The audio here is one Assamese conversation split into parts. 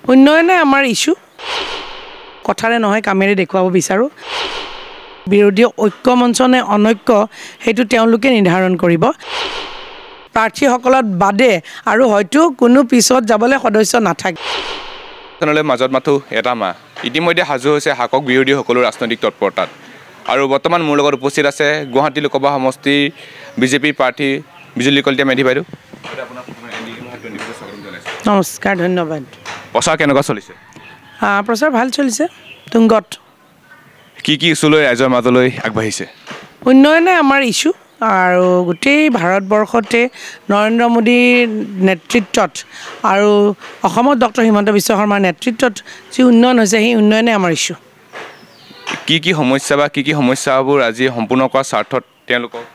উন্নয়নে আমাৰ ইস্যু কথাৰে নহয় কামেৰে দেখুৱাব বিচাৰোঁ বিৰোধী ঐক্য মঞ্চ নে অনৈক্য সেইটো তেওঁলোকে নিৰ্ধাৰণ কৰিব প্ৰাৰ্থীসকলত বাদে আৰু হয়তো কোনো পিছত যাবলৈ সদস্য নাথাকে তেনেহ'লে মাজত মাথো এটা মাহ ইতিমধ্যে সাজু হৈছে শাসক বিৰোধী সকলো ৰাজনৈতিক তৎপৰতাত আৰু বৰ্তমান মোৰ লগত উপস্থিত আছে গুৱাহাটী লোকসভা সমষ্টিৰ বিজেপিৰ প্ৰাৰ্থী বিজুলী কলিতা মেধি বাইদেউ নমস্কাৰ ধন্যবাদ প্ৰচাৰ কেনেকুৱা চলিছে প্ৰচাৰ ভাল চলিছে তুংগত কি ইছ্যুলৈ ৰাইজৰ মাজলৈ আগবাঢ়িছে উন্নয়নে আমাৰ ইস্যু আৰু গোটেই ভাৰতবৰ্ষতে নৰেন্দ্ৰ মোদীৰ নেতৃত্বত আৰু অসমত ডক্টৰ হিমন্ত বিশ্ব শৰ্মাৰ নেতৃত্বত যি উন্নয়ন হৈছে সেই উন্নয়নে আমাৰ ইস্যু কি সমস্যা বা কি সমস্যাবোৰ আজি সম্পূৰ্ণ কৰাৰ স্বাৰ্থত তেওঁলোকক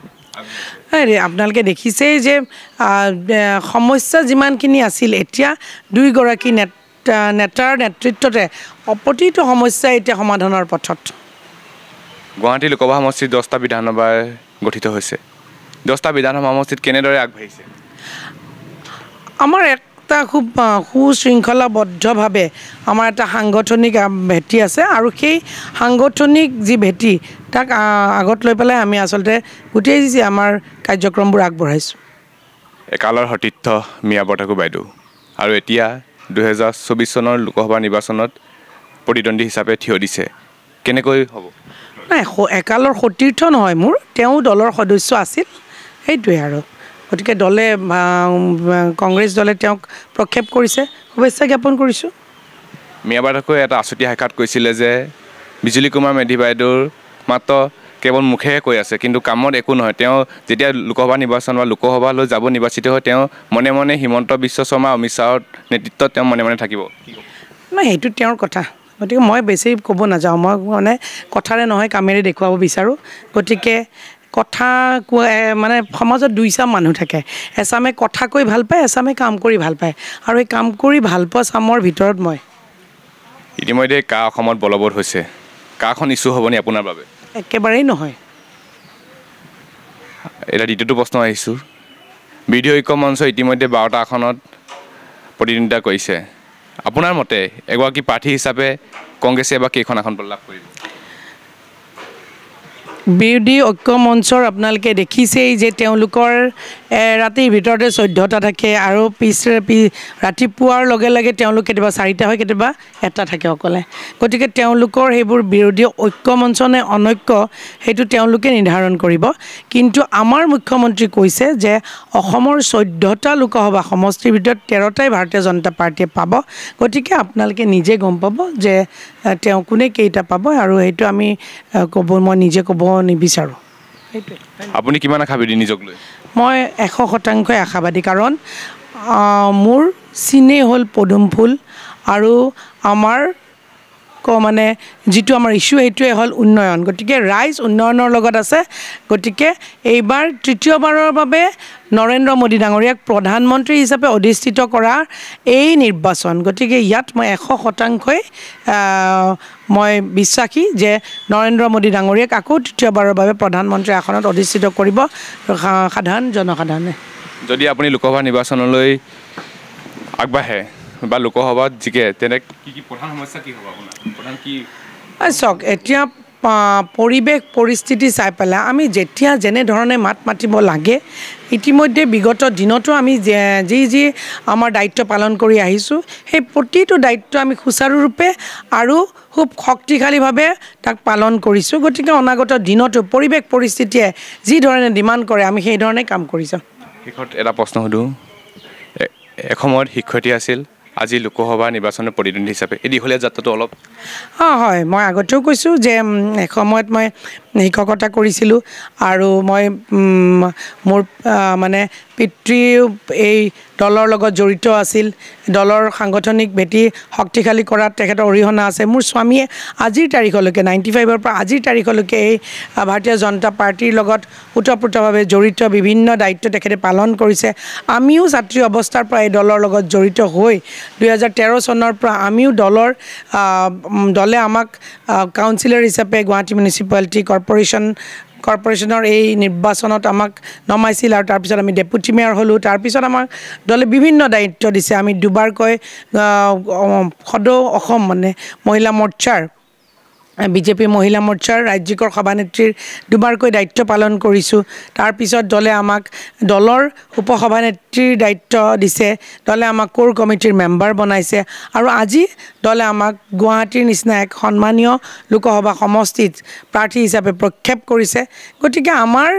আপোনালোকে দেখিছেই যে সমস্যা যিমানখিনি আছিল এতিয়া দুইগৰাকী নেতাৰ নেতৃত্বতে প্ৰতিটো সমস্যা এতিয়া সমাধানৰ পথত গুৱাহাটী লোকসভা সমষ্টিত 10টা বিধানসভা গঠিত হৈছে 10টা বিধানসভা সমষ্টিত কেনেদৰে আগবাঢ়িছে আমাৰ এটা খুব সুশৃংখলাবদ্ধভাৱে আমাৰ এটা সাংগঠনিক ভেটি আছে আৰু সেই সাংগঠনিক যি ভেটি তাক আগত লৈ পেলাই আমি আচলতে গোটেই যি আমাৰ কাৰ্যক্ৰমবোৰ আগবঢ়াইছোঁ একালৰ সতীৰ্থ মিয়া বৰঠাকুৰ বাইদেউ আৰু এতিয়া 2024 চনৰ লোকসভা নিৰ্বাচনত প্ৰতিদ্বন্দ্বী হিচাপে থিয় দিছে কেনেকৈ হ'ব নাই একালৰ সতীৰ্থ নহয় মোৰ তেওঁ দলৰ সদস্য আছিল সেইটোৱে আৰু গতিকে দলে কংগ্ৰেছ দলে তেওঁক প্ৰক্ষেপ কৰিছে শুভেচ্ছা জ্ঞাপন কৰিছোঁ মিয়া বৰঠাকুৰে এটা আছুতীয়া শাখাত কৈছিলে যে বিজুলী কুমাৰ মেধি বাইদেউৰ মাত্ৰ কেৱল মুখেহে কৈ আছে কিন্তু কামত একো নহয় তেওঁ যেতিয়া লোকসভা নিৰ্বাচন বা লোকসভালৈ যাব নিৰ্বাচিত হয় তেওঁ মনে মনে হিমন্ত বিশ্ব শৰ্মা অমিত শ্বাহৰ নেতৃত্বত তেওঁ মনে মনে থাকিব নাই সেইটো তেওঁৰ কথা গতিকে মই বেছি ক'ব নাযাওঁ মই মানে কথাৰে নহয় কামেৰে দেখুৱাব বিচাৰোঁ গতিকে কথা মানে সমাজত দুইচাম মানুহ থাকে এচামে কথা কৈ ভাল পায় এচামে কাম কৰি ভাল পায় আৰু এই কাম কৰি ভাল পোৱা চামৰ ভিতৰত মই ইতিমধ্যে কা অসমত বলবৎ হৈছে কাখন ইছ্যু হ'বনি আপোনাৰ বাবে একেবাৰেই নহয় এতিয়া দ্বিতীয়টো প্ৰশ্ন আহিছোঁ বিৰোধী ঐক্য মঞ্চ ইতিমধ্যে 12টা আসনত প্ৰতিদ্বন্দ্বিতা কৰিছে আপোনাৰ মতে এগৰাকী প্ৰাৰ্থী হিচাপে কংগ্ৰেছে এবাৰ কেইখন আসন লাভ কৰিব বিৰোধী ঐক্য মঞ্চৰ আপোনালোকে দেখিছেই যে তেওঁলোকৰ ৰাতিৰ ভিতৰতে 14টা থাকে আৰু ৰাতিপুৱাৰ লগে লগে তেওঁলোক কেতিয়াবা 4টা হয় কেতিয়াবা এটা থাকে অকলে গতিকে তেওঁলোকৰ সেইবোৰ বিৰোধী ঐক্য মঞ্চ নে অনৈক্য সেইটো তেওঁলোকে নিৰ্ধাৰণ কৰিব কিন্তু আমাৰ মুখ্যমন্ত্ৰী কৈছে যে অসমৰ 14টা লোকসভা সমষ্টিৰ ভিতৰত 13টাই ভাৰতীয় জনতা পাৰ্টীয়ে পাব গতিকে আপোনালোকে নিজে গম পাব যে তেওঁ কোনে কেইটা পাব আৰু সেইটো আমি মই নিজে ক'ব নিবিচাৰোঁ সেইটোৱে আপুনি কিমান আশাবাদী নিজক লৈ মই 100% আশাবাদী কাৰণ মোৰ চিনে হ'ল পদুম ফুল আৰু আমাৰ মানে যিটো আমাৰ ইস্যু সেইটোৱে হ'ল উন্নয়ন গতিকে ৰাইজ উন্নয়নৰ লগত আছে গতিকে এইবাৰ তৃতীয়বাৰৰ বাবে নৰেন্দ্ৰ মোদী ডাঙৰীয়াক প্ৰধানমন্ত্ৰী হিচাপে অধিষ্ঠিত কৰা এই নিৰ্বাচন গতিকে ইয়াত মই 100% মই বিশ্বাসী যে নৰেন্দ্ৰ মোদী ডাঙৰীয়াক আকৌ তৃতীয়বাৰৰ বাবে প্ৰধানমন্ত্ৰী আসনত অধিষ্ঠিত কৰিব সাধাৰণ জনসাধাৰণে যদি আপুনি লোকসভা নিৰ্বাচনলৈ আগবাঢ়ে বা লোকসভাত জিকে তেনে কি প্ৰধান সমস্যা কি হ'ব আপোনাৰ প্ৰধান কি চাওক এতিয়া পৰিৱেশ পৰিস্থিতি চাই পেলাই আমি যেতিয়া যেনেধৰণে মাত মাতিব লাগে ইতিমধ্যে বিগত দিনতো আমি যি আমাৰ দায়িত্ব পালন কৰি আহিছোঁ সেই প্ৰতিটো দায়িত্ব আমি সুচাৰুৰূপে আৰু খুব শক্তিশালীভাৱে তাক পালন কৰিছোঁ গতিকে অনাগত দিনতো পৰিৱেশ পৰিস্থিতিয়ে যি ধৰণে ডিমাণ্ড কৰে আমি সেই ধৰণে কাম কৰি যাম শেষত এটা প্ৰশ্ন সুধোঁ এসময়ত শিক্ষয়িত্ৰী আছিল আজি লোকসভা নিৰ্বাচনৰ প্ৰতিদ্বন্দ্বী হিচাপে এই দীঘলীয়া যাত্ৰাটো অলপ হয় মই আগতেও কৈছোঁ যে এসময়ত মই শিক্ষকতা কৰিছিলোঁ আৰু মই মোৰ মানে পিতৃও এই দলৰ লগত জড়িত আছিল দলৰ সাংগঠনিক ভেটি শক্তিশালী কৰাত তেখেতৰ অৰিহণা আছে মোৰ স্বামীয়ে আজিৰ তাৰিখলৈকে 95ৰ পৰা আজিৰ তাৰিখলৈকে এই ভাৰতীয় জনতা পাৰ্টীৰ লগত ওতঃপ্ৰোতভাৱে জড়িত বিভিন্ন দায়িত্ব তেখেতে পালন কৰিছে আমিও ছাত্ৰী অৱস্থাৰ পৰা এই দলৰ লগত জড়িত হৈ 2013 চনৰ পৰা আমিও দলে আমাক কাউন্সিলৰ হিচাপে গুৱাহাটী মিউনিচিপালিটি কৰ্পোৰেশ্যন কৰ্পৰেশ্যনৰ এই নিৰ্বাচনত আমাক নমাইছিল আৰু তাৰপিছত আমি ডেপুটি মেয়ৰ হ'লোঁ তাৰপিছত আমাক দলে বিভিন্ন দায়িত্ব দিছে আমি দুবাৰকৈ সদৌ অসম মানে মহিলা মৰ্চাৰ বিজেপি মহিলা মৰ্চাৰ ৰাজ্যিকৰ সভানেত্ৰীৰ দুবাৰকৈ দায়িত্ব পালন কৰিছোঁ তাৰপিছত দলে আমাক দলৰ উপসভানেত্ৰীৰ দায়িত্ব দিছে দলে আমাক কোৰ কমিটিৰ মেম্বাৰ বনাইছে আৰু আজি দলে আমাক গুৱাহাটীৰ নিচিনা এক সন্মানীয় লোকসভা সমষ্টিত প্ৰাৰ্থী হিচাপে প্ৰক্ষেপ কৰিছে গতিকে আমাৰ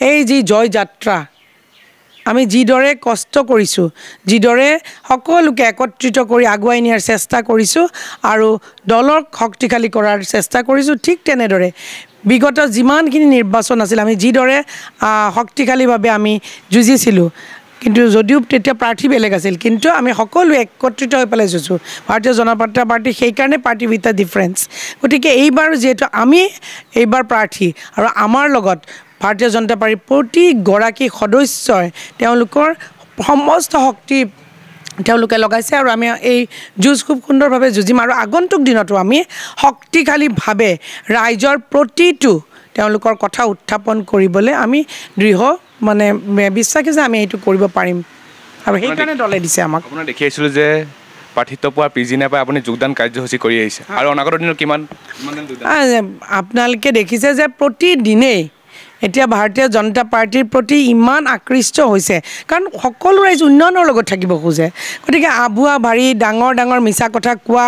এই যি জয় যাত্ৰা আমি যিদৰে কষ্ট কৰিছোঁ যিদৰে সকলোকে একত্ৰিত কৰি আগুৱাই নিয়াৰ চেষ্টা কৰিছোঁ আৰু দলক শক্তিশালী কৰাৰ চেষ্টা কৰিছোঁ ঠিক তেনেদৰে বিগত যিমানখিনি নিৰ্বাচন আছিল আমি যিদৰে শক্তিশালীভাৱে আমি যুঁজিছিলোঁ কিন্তু যদিও তেতিয়া প্ৰাৰ্থী বেলেগ আছিল কিন্তু আমি সকলোৱে একত্ৰিত হৈ পেলাই যুঁজোঁ ভাৰতীয় জনতা পাৰ্টি সেইকাৰণে পাৰ্টি উইথ আ ডিফাৰেঞ্চ গতিকে এইবাৰ যিহেতু আমি এইবাৰ প্ৰাৰ্থী আৰু আমাৰ লগত ভাৰতীয় জনতা পাৰ্টিৰ প্ৰতিগৰাকী সদস্যই তেওঁলোকৰ সমস্ত শক্তি তেওঁলোকে লগাইছে আৰু আমি এই যুঁজ খুব সুন্দৰভাৱে যুঁজিম আৰু আগন্তুক দিনতো আমি শক্তিশালীভাৱে ৰাইজৰ প্ৰতিটো তেওঁলোকৰ কথা উত্থাপন কৰিবলৈ আমি দৃঢ় মানে বিশ্বাসী যে আমি এইটো কৰিব পাৰিম আৰু সেইকাৰণে দলে দিছে আমাক আপোনাৰ দেখি আহিছিলোঁ যে প্ৰাৰ্থিত্ব পোৱাৰ পিছদিনাৰ পৰা আপুনি যোগদান কাৰ্যসূচী কৰি আহিছে আৰু অনাগত দিনত কিমান আপোনালোকে দেখিছে যে প্ৰতিদিনেই এতিয়া ভাৰতীয় জনতা পাৰ্টিৰ প্ৰতি ইমান আকৃষ্ট হৈছে কাৰণ সকলো ৰাইজ উন্নয়নৰ লগত থাকিব খোজে গতিকে আভুৱা ভাৰী ডাঙৰ ডাঙৰ মিছা কথা কোৱা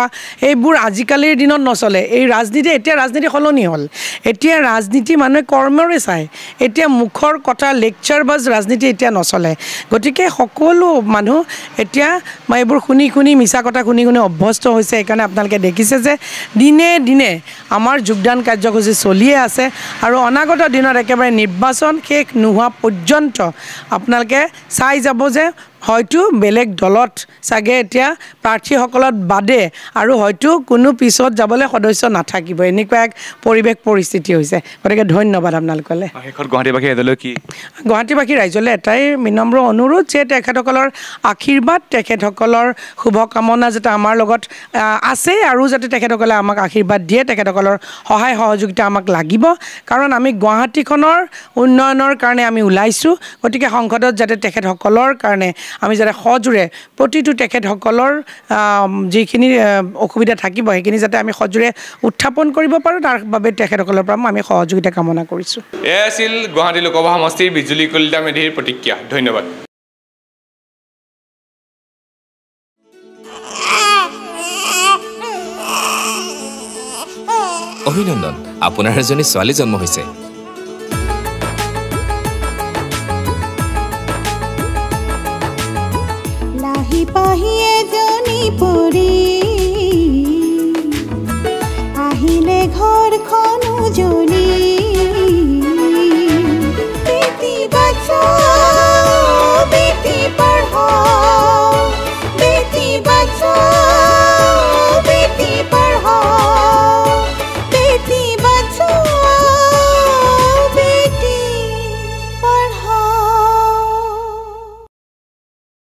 এইবোৰ আজিকালিৰ দিনত নচলে এই ৰাজনীতি এতিয়া ৰাজনীতি সলনি হ'ল এতিয়া ৰাজনীতি মানুহে কৰ্মৰে চায় এতিয়া মুখৰ কথা লেকচাৰ বাজ ৰাজনীতি এতিয়া নচলে গতিকে সকলো মানুহ এতিয়া এইবোৰ শুনি শুনি মিছা কথা শুনি শুনি অভ্যস্ত হৈছে সেইকাৰণে আপোনালোকে দেখিছে যে দিনে দিনে আমাৰ যোগদান কাৰ্যসূচী চলিয়ে আছে আৰু অনাগত দিনত একেবাৰে নিৰ্বাচন শেষ নোহোৱা পৰ্যন্ত আপোনালোকে চাই যাব যে হয়তো বেলেগ দলত চাগে এতিয়া প্ৰাৰ্থীসকলত বাদে আৰু হয়তো কোনো পিছত যাবলৈ সদস্য নাথাকিব এনেকুৱা এক পৰিৱেশ পৰিস্থিতি হৈছে গতিকে ধন্যবাদ আপোনালোকলৈ শেষত গুৱাহাটীবাসী এজলৈ কি গুৱাহাটীবাসী ৰাইজলৈ এটাই বিনম্ৰ অনুৰোধ যে তেখেতসকলৰ আশীৰ্বাদ তেখেতসকলৰ শুভকামনা যাতে আমাৰ লগত আছে আৰু যাতে তেখেতসকলে আমাক আশীৰ্বাদ দিয়ে তেখেতসকলৰ সহায় সহযোগিতা আমাক লাগিব কাৰণ আমি গুৱাহাটীখনৰ উন্নয়নৰ কাৰণে আমি ওলাইছোঁ গতিকে সংসদত যাতে তেখেতসকলৰ কাৰণে আমি যাতে সজোৰে প্ৰতিটো তেখেতসকলৰ যিখিনি অসুবিধা থাকিব সেইখিনি যাতে আমি সজোৰে উত্থাপন কৰিব পাৰোঁ তাৰ বাবে তেখেতসকলৰ পৰা আমি সহযোগিতা কামনা কৰিছোঁ এয়া আছিল গুৱাহাটী লোকসভা সমষ্টিৰ বিজুলী কলিতা মেধিৰ প্ৰতিক্ৰিয়া ধন্যবাদ অভিনন্দন আপোনাৰ এজনী ছোৱালী জন্ম হৈছে